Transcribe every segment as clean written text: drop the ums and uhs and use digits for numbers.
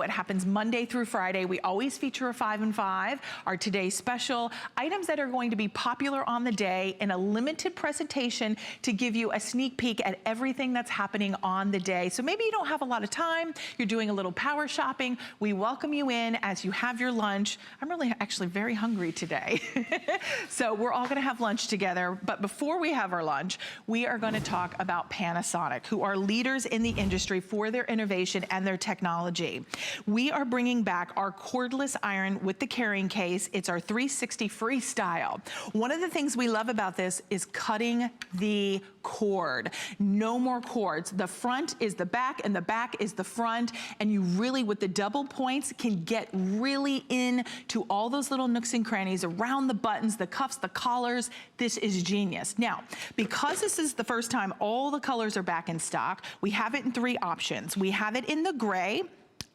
It happens Monday through Friday. We always feature a 5 and 5, our today's special, items that are going to be popular on the day in a limited presentation to give you a sneak peek at everything that's happening on the day. So maybe you don't have a lot of time, you're doing a little power shopping. We welcome you in as you have your lunch. I'm really actually very hungry today. So we're all gonna have lunch together, but before we have our lunch, we are gonna talk about Panasonic, who are leaders in the industry for their innovation and their technology. We are bringing back our cordless iron with the carrying case. It's our 360 Freestyle. One of the things we love about this is cutting the cord. No more cords. The front is the back and the back is the front, and you really, with the double points, can get really into all those little nooks and crannies around the buttons, the cuffs, the collars. This is genius. Now, because this is the first time all the colors are back in stock, we have it in 3 options. We have it in the gray.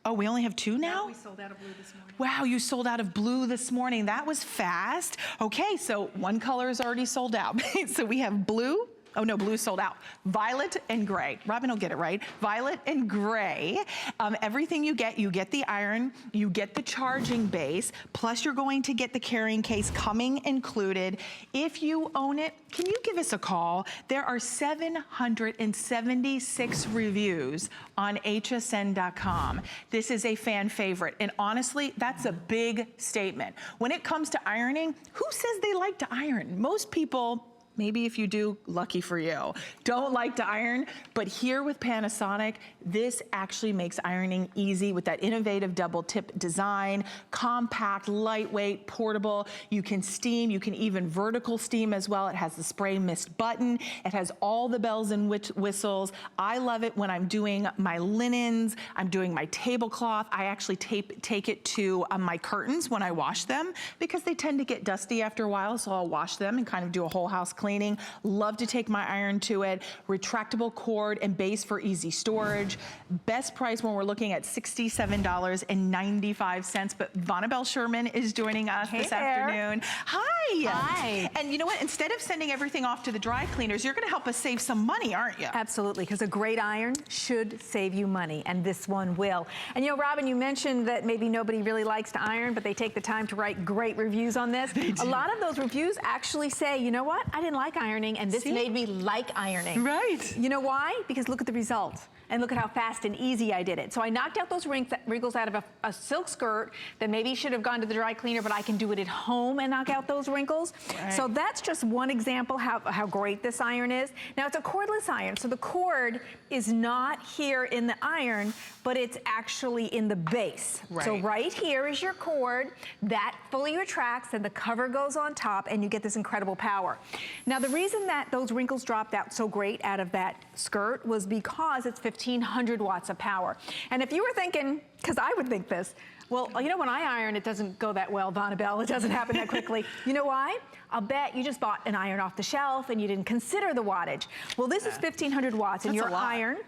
Oh, we only have 2 now? We sold out of blue this morning. Wow, you sold out of blue this morning. That was fast. Okay, so one color is already sold out. So we have blue. Oh no, blue sold out. Violet and gray. Robin will get it right. Violet and gray. Everything you get the iron, you get the charging base, plus you're going to get the carrying case coming included. If you own it, can you give us a call? There are 776 reviews on hsn.com. This is a fan favorite, and honestly, that's a big statement. When it comes to ironing, who says they like to iron? Most people, maybe if you do, lucky for you, don't like to iron, but here with Panasonic, this actually makes ironing easy with that innovative double tip design, compact, lightweight, portable. You can steam, you can even vertical steam as well. It has the spray mist button. It has all the bells and whistles. I love it when I'm doing my linens, I'm doing my tablecloth. I actually take it to my curtains when I wash them because they tend to get dusty after a while, so I'll wash them and kind of do a whole house cleaning. Love to take my iron to it. Retractable cord and base for easy storage. Best price when we're looking at $67.95. But Vonabelle Sherman is joining us this afternoon. Hi. Hi. And you know what? Instead of sending everything off to the dry cleaners, you're going to help us save some money, aren't you? Absolutely, because a great iron should save you money, and this one will. And you know, Robin, you mentioned that maybe nobody really likes to iron, but they take the time to write great reviews on this. A lot of those reviews actually say, you know what? I didn't like ironing, and this made me like ironing. Right. You know why? Because look at the results. And look at how fast and easy I did it. So I knocked out those wrinkles out of a silk skirt that maybe should have gone to the dry cleaner, but I can do it at home and knock out those wrinkles. Right. So that's just one example how great this iron is. Now it's a cordless iron, so the cord is not here in the iron, but it's actually in the base. Right. So right here is your cord that fully retracts, and the cover goes on top, and you get this incredible power. Now the reason that those wrinkles dropped out so great out of that skirt was because it's 1,500 watts of power. And if you were thinking, because I would think this, well, you know, when I iron, it doesn't go that well, Vonabelle. It doesn't happen that quickly. You know why? I'll bet you just bought an iron off the shelf and you didn't consider the wattage. Well, this is 1,500 watts, and your iron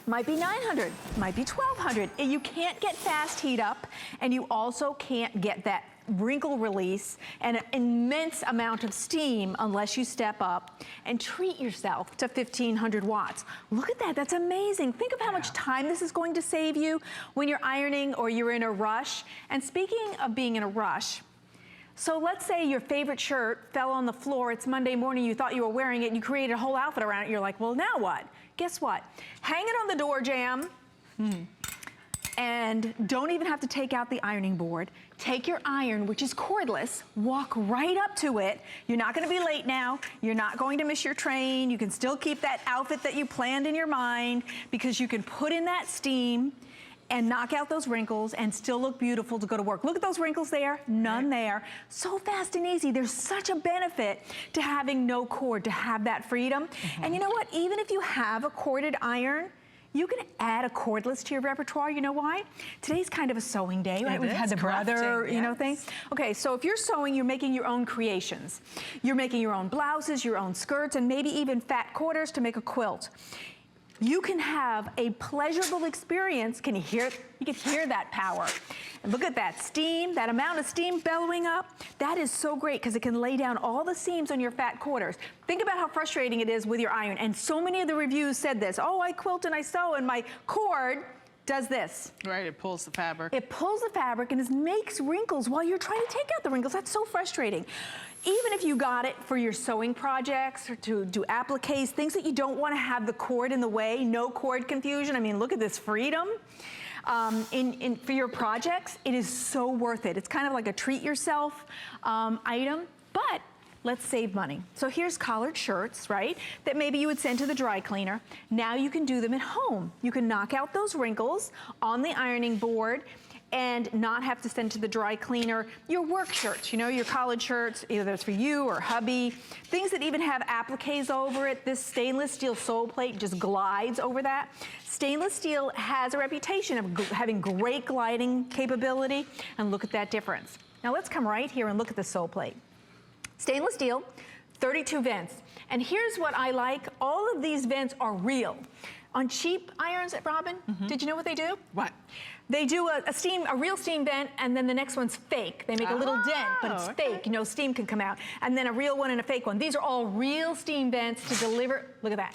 might be 900, might be 1,200. You can't get fast heat up, and you also can't get that wrinkle release and an immense amount of steam unless you step up and treat yourself to 1,500 watts. Look at that, that's amazing. Think of how much time this is going to save you when you're ironing or you're in a rush. And speaking of being in a rush, so let's say your favorite shirt fell on the floor, it's Monday morning, you thought you were wearing it, and you created a whole outfit around it, you're like, well, now what? Guess what? Hang it on the door jamb. And don't even have to take out the ironing board. Take your iron, which is cordless, walk right up to it. You're not gonna be late now. You're not going to miss your train. You can still keep that outfit that you planned in your mind, because you can put in that steam and knock out those wrinkles and still look beautiful to go to work. Look at those wrinkles there, none there. So fast and easy. There's such a benefit to having no cord, to have that freedom. And you know what? Even if you have a corded iron, you can add a cordless to your repertoire. You know why? Today's kind of a sewing day, right? We've had the brother, you know, thing. Okay, so if you're sewing, you're making your own creations. You're making your own blouses, your own skirts, and maybe even fat quarters to make a quilt. You can have a pleasurable experience. Can you hear? You can hear that power. And look at that steam, that amount of steam bellowing up. That is so great because it can lay down all the seams on your fat quarters. Think about how frustrating it is with your iron. And so many of the reviews said this. Oh, I quilt and I sew and my cord does this. Right, it pulls the fabric. It pulls the fabric and it makes wrinkles while you're trying to take out the wrinkles. That's so frustrating. Even if you got it for your sewing projects or to do appliques, things that you don't want to have the cord in the way, no cord confusion. I mean, look at this freedom. For your projects, it is so worth it. It's kind of like a treat yourself item, but let's save money. So here's collared shirts, right, that maybe you would send to the dry cleaner. Now you can do them at home. You can knock out those wrinkles on the ironing board and not have to send to the dry cleaner your work shirts, you know, your collared shirts, either it's for you or hubby, things that even have appliques over it. This stainless steel sole plate just glides over that. Stainless steel has a reputation of having great gliding capability, and look at that difference. Now let's come right here and look at the sole plate. Stainless steel, 32 vents. And here's what I like. All of these vents are real. On cheap irons, Robin, did you know what they do? What? They do a real steam vent, and then the next one's fake. They make a little dent, but it's fake. You know, steam can come out. And then a real one and a fake one. These are all real steam vents to deliver. Look at that.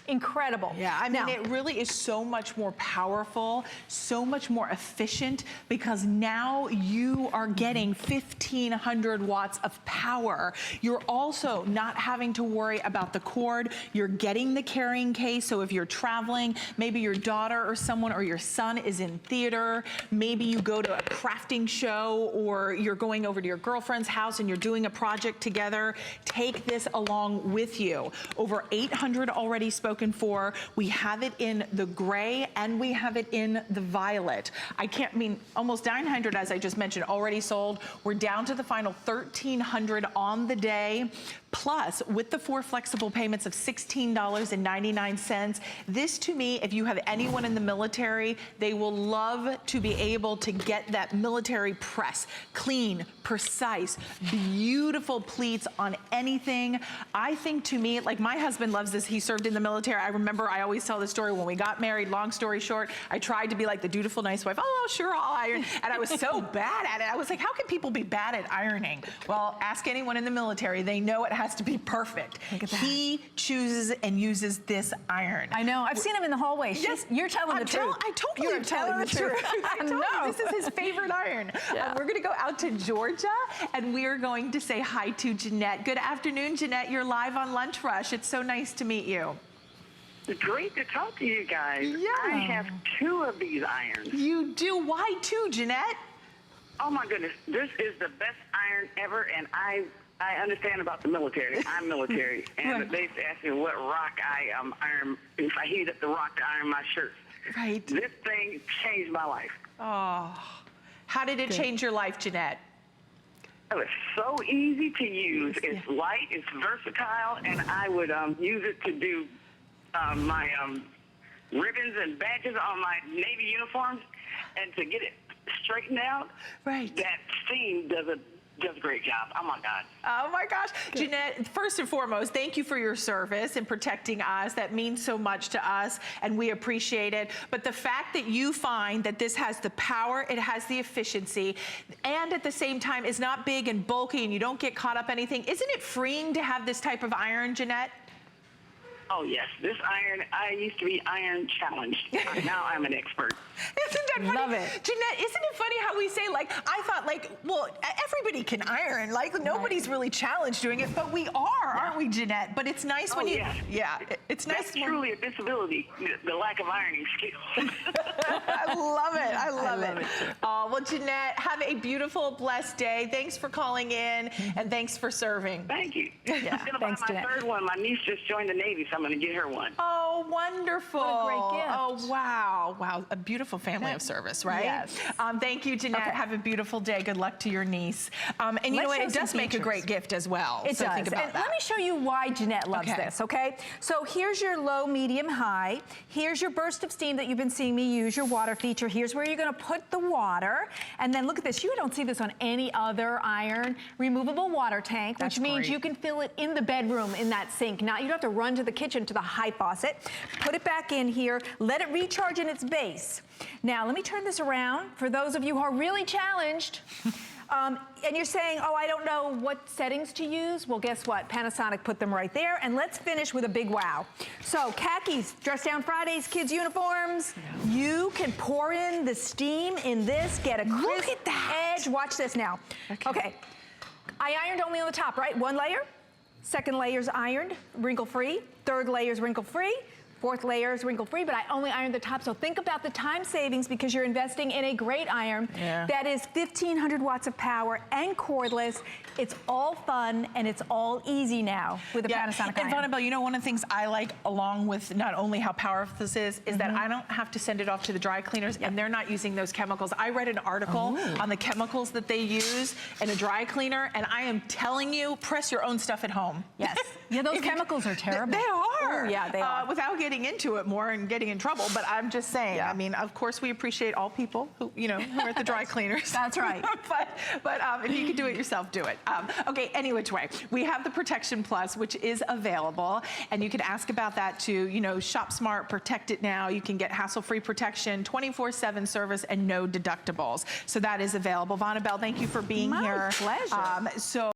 Incredible. Yeah, I mean, it really is so much more powerful, so much more efficient, because now you are getting 1,500 watts of power. You're also not having to worry about the cord. You're getting the carrying case, so if you're traveling, maybe your daughter or someone or your son is in theater, maybe you go to a crafting show, or you're going over to your girlfriend's house and you're doing a project together, take this along with you. Over 800 already spoken for. We have it in the gray and we have it in the violet. Almost 900, as I just mentioned, already sold. We're down to the final 1,300 on the day. Plus, with the 4 flexible payments of $16.99, this to me, if you have anyone in the military, they will love to be able to get that military press. Clean, precise, beautiful pleats on anything. I think to me, like my husband loves this, he served in the military. I remember I always tell the story when we got married, long story short, I tried to be like the dutiful, nice wife. Oh, sure, I'll iron. And I was so bad at it. I was like, how can people be bad at ironing? Well, ask anyone in the military. They know it has to be perfect. Look at that. He chooses and uses this iron. I know. I've seen him in the hallway. Yes, you're telling the truth. I told you I'm telling the truth. I told you this is his favorite iron. Yeah. We're going to go out to Georgia, and we are going to say hi to Jeanette. Good afternoon, Jeanette. You're live on Lunch Rush. It's so nice to meet you. Great to talk to you guys. Yeah. I have 2 of these irons. You do? Why 2, Jeanette? Oh my goodness, this is the best iron ever, and I understand about the military. I'm military, and they used to ask me what rock I iron, if I heat up the rock to iron my shirts. Right. This thing changed my life. Oh, how did it change your life, Jeanette? It was so easy to use. It's light, it's versatile, and I would use it to do my ribbons and badges on my Navy uniforms, and to get it straightened out. Right. That steam does a great job. Oh my God. Oh my gosh. Good. Jeanette, first and foremost, thank you for your service and protecting us. That means so much to us, and we appreciate it. But the fact that you find that this has the power, it has the efficiency, and at the same time is not big and bulky and you don't get caught up anything, isn't it freeing to have this type of iron, Jeanette? Oh, yes. This iron, I used to be iron challenged. Now I'm an expert. Isn't that funny? Love it. Jeanette, isn't it funny how we say, like, I thought, like, well, everybody can iron. Like, nobody's really challenged doing it, but we are, aren't we, Jeanette? But it's nice when you, it's nice. That's truly a disability, the lack of ironing skills. I love it. I love it. Oh, well, Jeanette, have a beautiful, blessed day. Thanks for calling in, and thanks for serving. Thank you. Yeah. I'm going to Thanks, buy my Jeanette. 3rd one. My niece just joined the Navy, so I'm going to get her one. Oh, wonderful. What a great gift. Oh, wow. Wow. A beautiful family of service, right? Yes. Thank you, Jeanette. Okay. Have a beautiful day. Good luck to your niece. And you know what? It does make a great gift as well. It does. Think about and that. let me show you why Jeanette loves this, okay? So here's your low, medium, high. Here's your burst of steam that you've been seeing me use, your water feature. Here's where you're gonna put the water. And then look at this. You don't see this on any other iron. Removable water tank, which means you can fill it in the bedroom in that sink. Now, you don't have to run to the kitchen to the high faucet. Put it back in here. Let it recharge in its base. Now, let me turn this around for those of you who are really challenged. And you're saying, oh, I don't know what settings to use. Well, guess what? Panasonic put them right there. And let's finish with a big wow. So khakis, dress down Fridays, kids' uniforms. Yeah. You can pour in the steam in this, get a crisp edge. Watch this now. Okay. I ironed only on the top, right? One layer. Second layer's ironed, wrinkle-free. Third layer's wrinkle-free. Fourth layer is wrinkle-free, but I only ironed the top. So think about the time savings because you're investing in a great iron that is 1,500 watts of power and cordless. It's all fun and it's all easy now with the Panasonic iron. And Vonabelle, you know, one of the things I like along with not only how powerful this is that I don't have to send it off to the dry cleaners and they're not using those chemicals. I read an article on the chemicals that they use in a dry cleaner and I am telling you, press your own stuff at home. Yes. Yeah, those chemicals are terrible. They are. Ooh, yeah, they are. Without getting into it more and getting in trouble, but I'm just saying, I mean, of course we appreciate all people who, you know, who are at the dry cleaners. That's right. but if you can do it yourself, do it. Okay, any which way. We have the Protection Plus, which is available, and you can ask about that too. You know, shop smart, protect it now. You can get hassle-free protection, 24/7 service, and no deductibles. So that is available. Vonabelle, thank you for being here. My pleasure. So